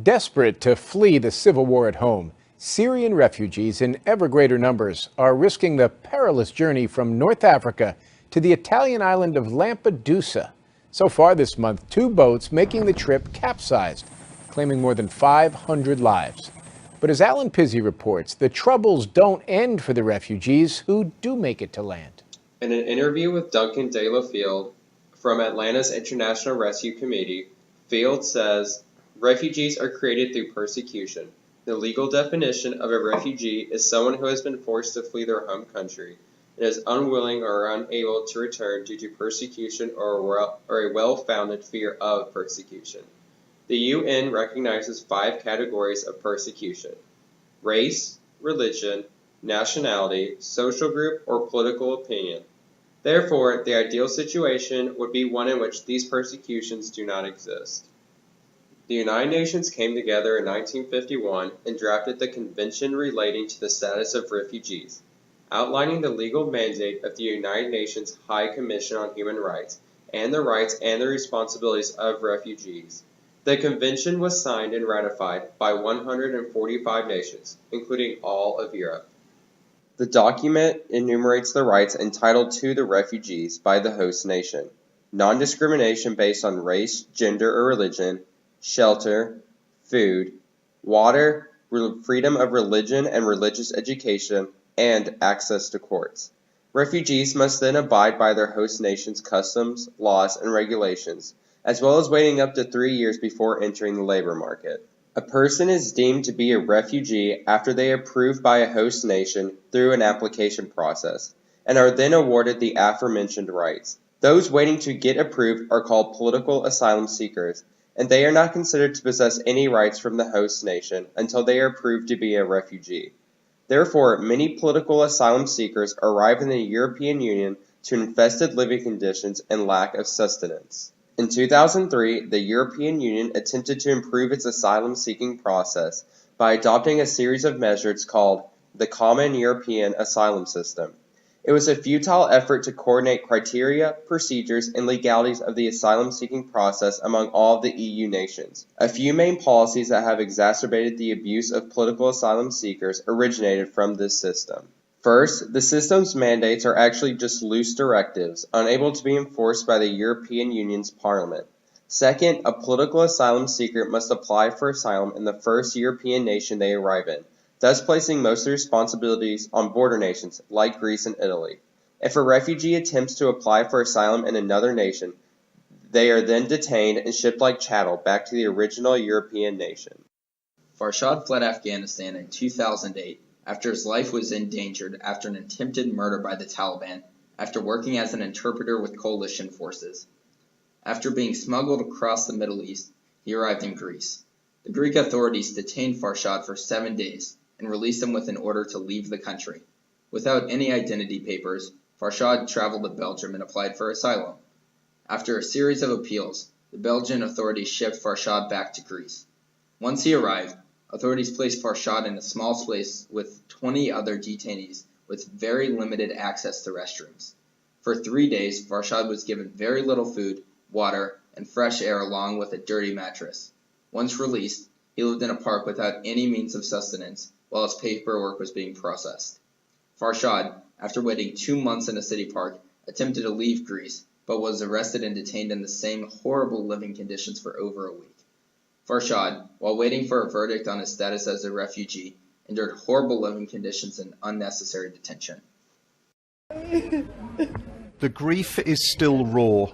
Desperate to flee the civil war at home, Syrian refugees in ever greater numbers are risking the perilous journey from North Africa to the Italian island of Lampedusa. So far this month, 2 boats making the trip capsized, claiming more than 500 lives. But as Alan Pizzi reports, the troubles don't end for the refugees who do make it to land. In an interview with Duncan De La Field from Atlanta's International Rescue Committee, Field says, refugees are created through persecution. The legal definition of a refugee is someone who has been forced to flee their home country and is unwilling or unable to return due to persecution or a well-founded fear of persecution. The UN recognizes 5 categories of persecution: race, religion, nationality, social group, or political opinion. Therefore, the ideal situation would be one in which these persecutions do not exist. The United Nations came together in 1951 and drafted the Convention Relating to the Status of Refugees, outlining the legal mandate of the United Nations High Commission on Human Rights and the rights and the responsibilities of refugees. The convention was signed and ratified by 145 nations, including all of Europe. The document enumerates the rights entitled to the refugees by the host nation: non-discrimination based on race, gender, or religion, shelter, food, water, freedom of religion and religious education, and access to courts. Refugees must then abide by their host nation's customs, laws, and regulations, as well as waiting up to 3 years before entering the labor market. A person is deemed to be a refugee after they are approved by a host nation through an application process, and are then awarded the aforementioned rights. Those waiting to get approved are called political asylum seekers, and they are not considered to possess any rights from the host nation until they are proved to be a refugee. Therefore, many political asylum seekers arrive in the European Union to infested living conditions and lack of sustenance. In 2003, the European Union attempted to improve its asylum-seeking process by adopting a series of measures called the Common European Asylum System. It was a futile effort to coordinate criteria, procedures, and legalities of the asylum-seeking process among all of the EU nations. A few main policies that have exacerbated the abuse of political asylum seekers originated from this system. First, the system's mandates are actually just loose directives, unable to be enforced by the European Union's Parliament. Second, a political asylum seeker must apply for asylum in the first European nation they arrive in, thus placing most of the responsibilities on border nations like Greece and Italy. If a refugee attempts to apply for asylum in another nation, they are then detained and shipped like chattel back to the original European nation. Farshad fled Afghanistan in 2008 after his life was endangered after an attempted murder by the Taliban after working as an interpreter with coalition forces. After being smuggled across the Middle East, he arrived in Greece. The Greek authorities detained Farshad for 7 days and released him with an order to leave the country. Without any identity papers, Farshad traveled to Belgium and applied for asylum. After a series of appeals, the Belgian authorities shipped Farshad back to Greece. Once he arrived, authorities placed Farshad in a small space with 20 other detainees with very limited access to restrooms. For 3 days, Farshad was given very little food, water, and fresh air along with a dirty mattress. Once released, he lived in a park without any means of sustenance while his paperwork was being processed. Farshad, after waiting 2 months in a city park, attempted to leave Greece, but was arrested and detained in the same horrible living conditions for over a week. Farshad, while waiting for a verdict on his status as a refugee, endured horrible living conditions and unnecessary detention. The grief is still raw.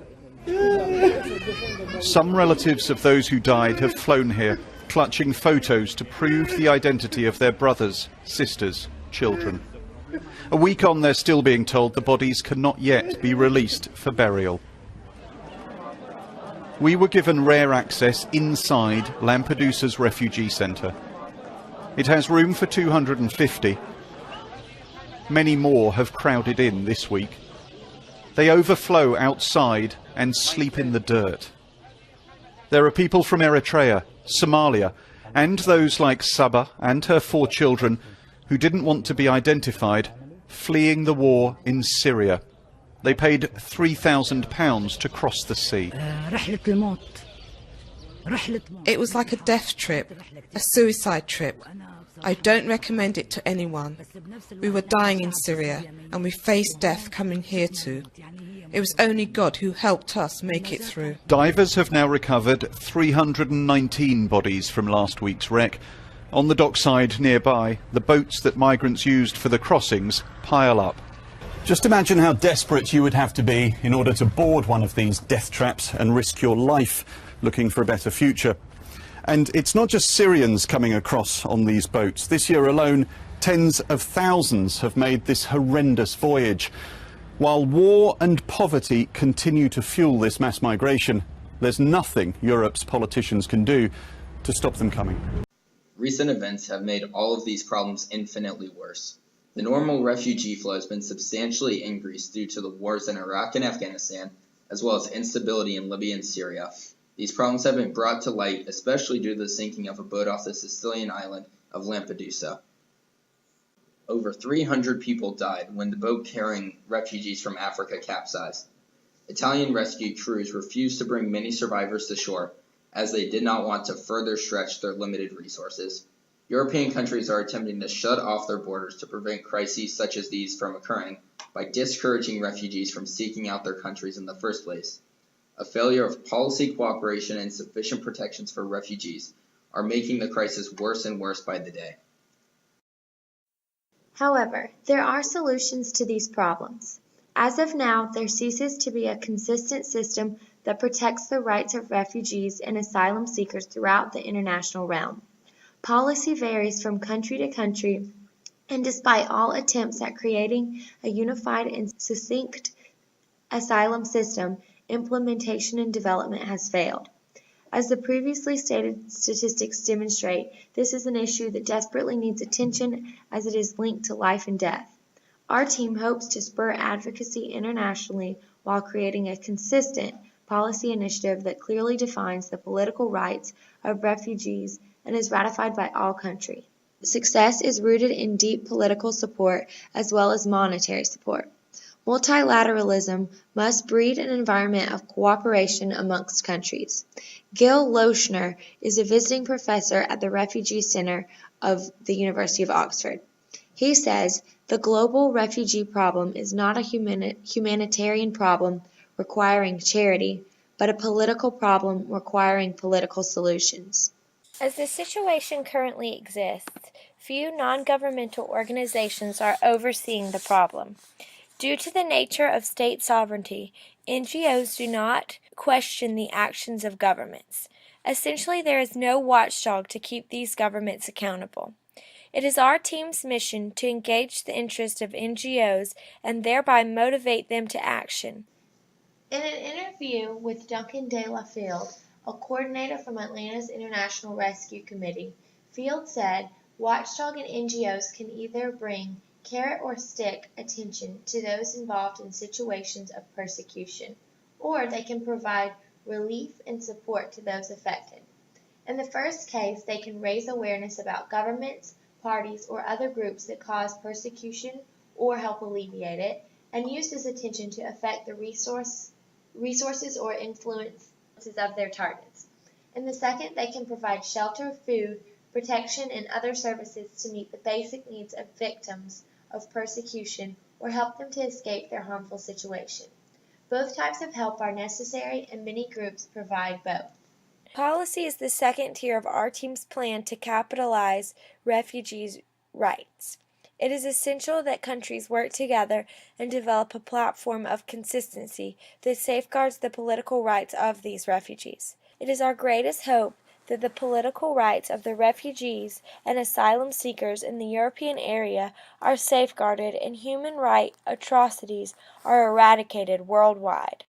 Some relatives of those who died have flown here, clutching photos to prove the identity of their brothers, sisters, children. A week on, they're still being told the bodies cannot yet be released for burial. We were given rare access inside Lampedusa's refugee centre. It has room for 250. Many more have crowded in this week. They overflow outside and sleep in the dirt. There are people from Eritrea, Somalia, and those like Saba and her 4 children who didn't want to be identified, fleeing the war in Syria. They paid £3,000 to cross the sea. It was like a death trip, a suicide trip. I don't recommend it to anyone. We were dying in Syria, and we faced death coming here too. It was only God who helped us make it through. Divers have now recovered 319 bodies from last week's wreck. On the dockside nearby, the boats that migrants used for the crossings pile up. Just imagine how desperate you would have to be in order to board one of these death traps and risk your life looking for a better future. And it's not just Syrians coming across on these boats. This year alone, tens of thousands have made this horrendous voyage. While war and poverty continue to fuel this mass migration, there's nothing Europe's politicians can do to stop them coming. Recent events have made all of these problems infinitely worse. The normal refugee flow has been substantially increased due to the wars in Iraq and Afghanistan, as well as instability in Libya and Syria. These problems have been brought to light, especially due to the sinking of a boat off the Sicilian island of Lampedusa. Over 300 people died when the boat carrying refugees from Africa capsized. Italian rescue crews refused to bring many survivors to shore, as they did not want to further stretch their limited resources. European countries are attempting to shut off their borders to prevent crises such as these from occurring by discouraging refugees from seeking out their countries in the first place. A failure of policy cooperation and sufficient protections for refugees are making the crisis worse and worse by the day. However, there are solutions to these problems. As of now, there ceases to be a consistent system that protects the rights of refugees and asylum seekers throughout the international realm. Policy varies from country to country, and despite all attempts at creating a unified and succinct asylum system, implementation and development has failed. As the previously stated statistics demonstrate, this is an issue that desperately needs attention as it is linked to life and death. Our team hopes to spur advocacy internationally while creating a consistent policy initiative that clearly defines the political rights of refugees and is ratified by all countries. Success is rooted in deep political support as well as monetary support. Multilateralism must breed an environment of cooperation amongst countries. Gil Lochner is a visiting professor at the Refugee Center of the University of Oxford. He says, "The global refugee problem is not a humanitarian problem requiring charity, but a political problem requiring political solutions." As the situation currently exists, few non-governmental organizations are overseeing the problem. Due to the nature of state sovereignty, NGOs do not question the actions of governments. Essentially, there is no watchdog to keep these governments accountable. It is our team's mission to engage the interest of NGOs and thereby motivate them to action. In an interview with Duncan De La Field, a coordinator from Atlanta's International Rescue Committee, Field said, "Watchdog and NGOs can either bring carrot or stick attention to those involved in situations of persecution, or they can provide relief and support to those affected. In the first case, they can raise awareness about governments, parties, or other groups that cause persecution or help alleviate it, and use this attention to affect the resources or influences of their targets. In the second, they can provide shelter, food, protection, and other services to meet the basic needs of victims of persecution or help them to escape their harmful situation. Both types of help are necessary, and many groups provide both." Policy is the second tier of our team's plan to capitalize refugees' rights. It is essential that countries work together and develop a platform of consistency that safeguards the political rights of these refugees. It is our greatest hope that the political rights of the refugees and asylum seekers in the European area are safeguarded and human rights atrocities are eradicated worldwide.